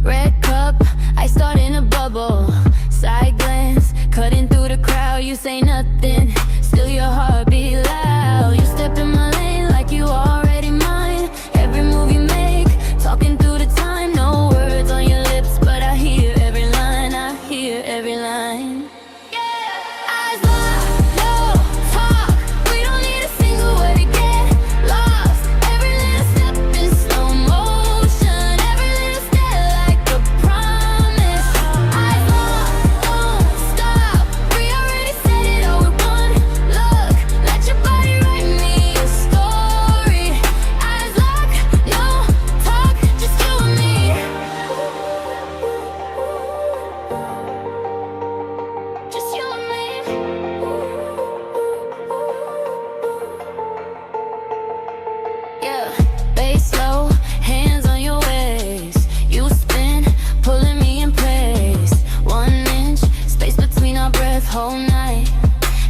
Red cup, I start in a bubble. Side glance, cutting through the crowd. You say nothing, still your heart beat loud. You step in my lane like you already mine. Every move you make, talking through the time. No words on your lips, but I hear every line. I hear every line. Whole night,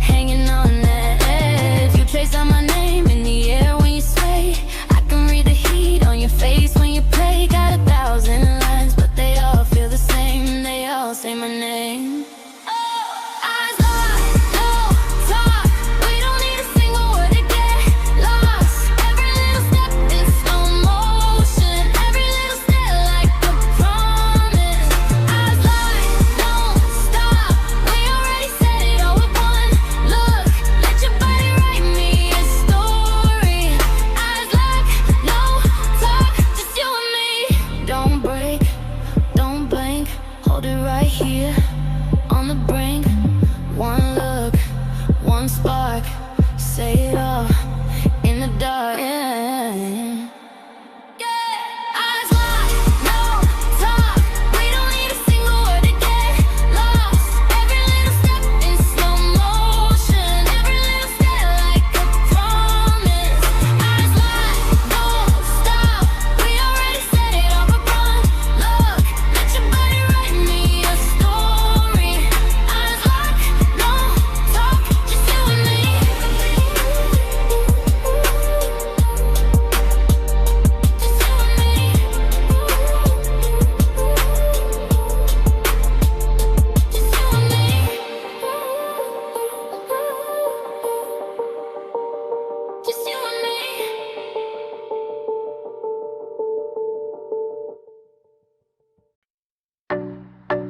hanging on that edge. You trace out my name in the air when you sway. I can read the heat on your face when you play. Got 1,000 lines, but they all feel the same. They all say my name.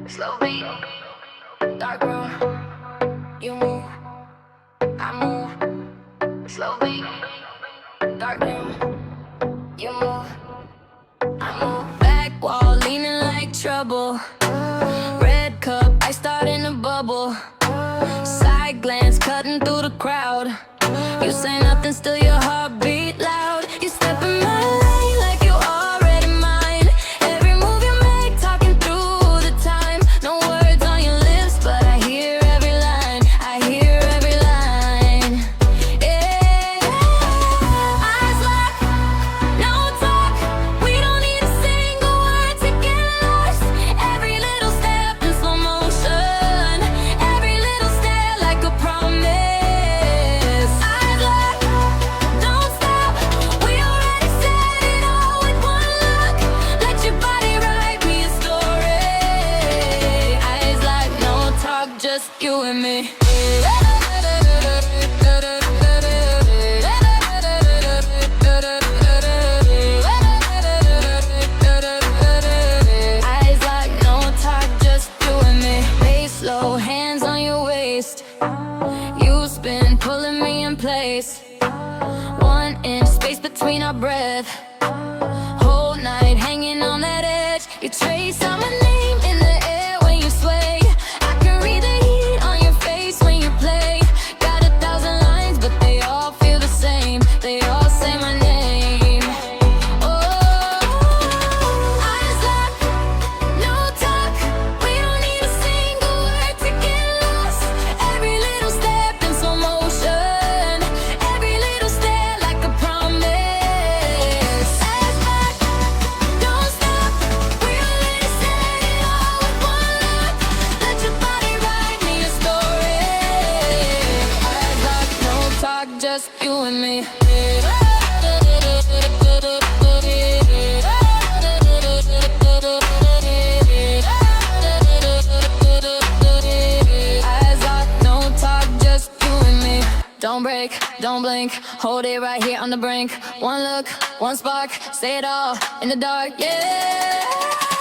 Slow beat, dark room, you move, I move. Slow beat, dark room, you move, I move. Back wall, leaning like trouble. Red cup, I start in a bubble. Side glance, cutting through the crowd. You say nothing, still your heart beat loud. You step in my lane like you already mine. Every move you make, talking through the time. No words on your lips, but I hear every line. I hear every line. Yeah. Eyes locked, no talk. We don't need a single word to get lost. Every little step in slow motion. Every little stare like a promise. Eyes locked, don't stop. We already said it all with one look. Let your body write me a story. Eyes like no talk, just you and me. Eyes like no talk, just you and me. Bass slow, hands on your waist. You spin, pulling me in place. 1 inch space between our breath. Whole night hanging on that edge. You trace out my name in the air when you sway. I can read the heat on your face when you play. Got 1,000 lines, but they all feel the same. They all say my name. Oh, eyes locked, no talk. We don't need a single word to get lost. Every little step in slow motion. Every little stare like a promise. Eyes back, don't stop. We already said blink. Hold it right here on the brink. One look, one spark, say it all in the dark, yeah.